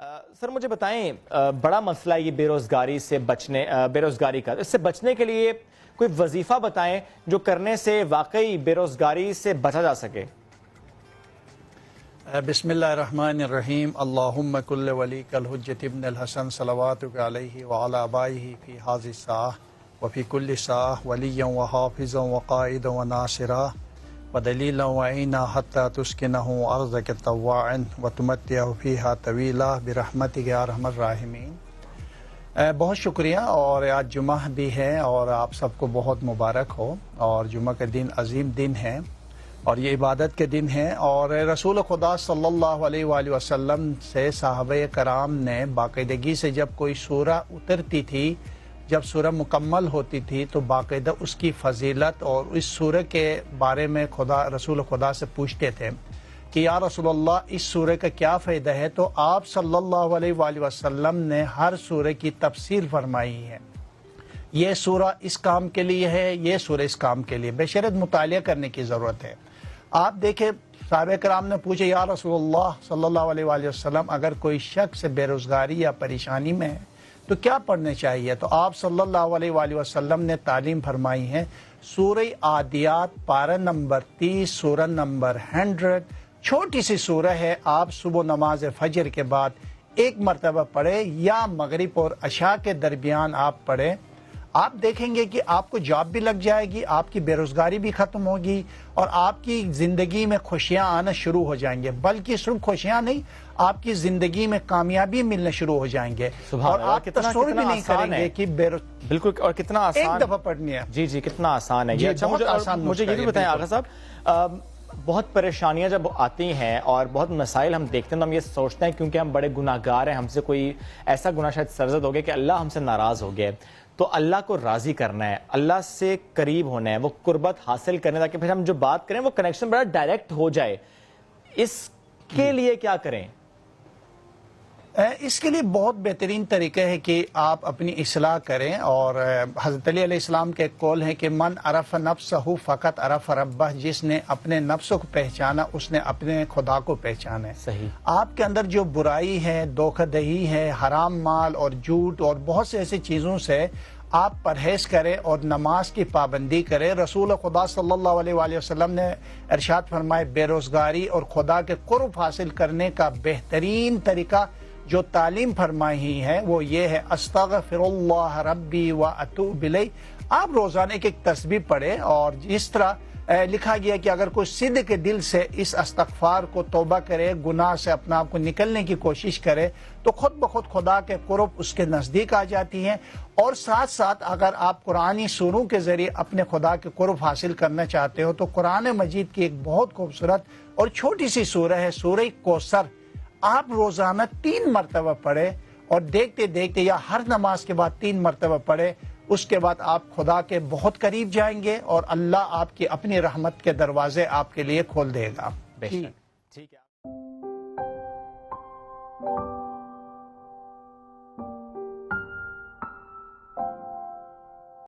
سر مجھے بتائیں، بڑا مسئلہ یہ بے روزگاری کا، اس سے بچنے کے لیے کوئی وظیفہ بتائیں جو کرنے سے واقعی بے روزگاری سے بچا جا سکے۔ بسم اللہ الرحمن الرحیم۔ اللہم کل ولیک الحجت ابن الحسن صلواتک علیہ وعلی آبائہ فی حاضر الساعہ وفی کل ساعہ ولیا وحافظا وقائدا وناصرا ودلیلا وعینا حتی تسکنہ ارضک طواعا وتمتعہ فیہا طویلا برحمتک یا ارحم الراحمین۔ بہت شکریہ، اور آج جمعہ بھی ہے اور آپ سب کو بہت مبارک ہو، اور جمعہ کا دن عظیم دن ہے اور یہ عبادت کے دن ہے، اور رسول خدا صلی اللہ علیہ وآلہ وسلم سے صحابہ کرام نے باقاعدگی سے جب کوئی سورہ اترتی تھی، جب سورہ مکمل ہوتی تھی تو باقاعدہ اس کی فضیلت اور اس سورہ کے بارے میں رسول خدا سے پوچھتے تھے کہ یا رسول اللہ اس سورہ کا کیا فائدہ ہے، تو آپ صلی اللہ علیہ وآلہ وسلم نے ہر سورہ کی تفسیر فرمائی ہے۔ یہ سورہ اس کام کے لیے ہے، یہ سورہ اس کام کے لیے، بشرط مطالعہ کرنے کی ضرورت ہے۔ آپ دیکھیں صحابہ کرام نے پوچھے یا رسول اللہ صلی اللہ علیہ وآلہ وسلم اگر کوئی شخص بے روزگاری یا پریشانی میں ہے تو کیا پڑھنے چاہیے، تو آپ صلی اللہ علیہ وآلہ وسلم نے تعلیم فرمائی ہے سورہ عادیات پارہ نمبر 30 سورہ نمبر 100، چھوٹی سی سورہ ہے، آپ صبح نماز فجر کے بعد ایک مرتبہ پڑھیں یا مغرب اور عشاء کے درمیان آپ پڑھیں، آپ دیکھیں گے کہ آپ کو جاب بھی لگ جائے گی، آپ کی بے روزگاری بھی ختم ہوگی اور آپ کی زندگی میں خوشیاں آنا شروع ہو جائیں گے، بلکہ صرف خوشیاں نہیں، آپ کی زندگی میں کامیابی ملنا شروع ہو جائیں گے، اور آپ تصور بھی نہیں کریں گے کہ بالکل، اور کتنا آسان ایک دفعہ پڑھنی ہے۔ جی کتنا آسان ہے یہ۔ اچھا مجھے یہ بھی بتائیں آغا صاحب، بہت پریشانیاں جب آتی ہیں اور بہت مسائل ہم دیکھتے ہیں تو ہم یہ سوچتے ہیں کیونکہ ہم بڑے گناہ گار ہیں، ہم سے کوئی ایسا گناہ شاید سرزد ہو گیا کہ اللہ ہم سے ناراض ہو گیا، تو اللہ کو راضی کرنا ہے، اللہ سے قریب ہونا ہے، وہ قربت حاصل کرنے تاکہ پھر ہم جو بات کریں وہ کنیکشن بڑا ڈائریکٹ ہو جائے، اس کے لیے کیا کریں؟ اس کے لیے بہت بہترین طریقہ ہے کہ آپ اپنی اصلاح کریں، اور حضرت علی علیہ السلام کے ایک قول ہے کہ من عرف نفسہ فقط عرف ربہ، جس نے اپنے نفس کو پہچانا اس نے اپنے خدا کو پہچانا ہے۔ صحیح۔ آپ کے اندر جو برائی ہے، دھوکہ دہی ہے، حرام مال اور جھوٹ اور بہت سے ایسی چیزوں سے آپ پرہیز کریں اور نماز کی پابندی کریں۔ رسول خدا صلی اللہ علیہ وآلہ وسلم نے ارشاد فرمائے بے روزگاری اور خدا کے قرب حاصل کرنے کا بہترین طریقہ جو تعلیم فرمائی ہے وہ یہ ہے استغفر اللہ ربی واتوب الیہ۔ آپ روزانہ ایک تسبیح پڑھیں، اور اس طرح لکھا گیا کہ اگر کوئی صدق کے دل سے اس استغفار کو توبہ کرے، گناہ سے اپنا آپ کو نکلنے کی کوشش کرے، تو خود بخود خدا کے قرب اس کے نزدیک آ جاتی ہیں۔ اور ساتھ ساتھ اگر آپ قرآنی سوروں کے ذریعے اپنے خدا کے قرب حاصل کرنا چاہتے ہو تو قرآن مجید کی ایک بہت خوبصورت اور چھوٹی سی سورہ ہے سورہ کوثر، آپ روزانہ 3 مرتبہ پڑھیں، اور دیکھتے دیکھتے یا ہر نماز کے بعد 3 مرتبہ پڑھیں، اس کے بعد آپ خدا کے بہت قریب جائیں گے اور اللہ آپ کی اپنی رحمت کے دروازے آپ کے لیے کھول دے گا۔ بے شک، ٹھیک ہے۔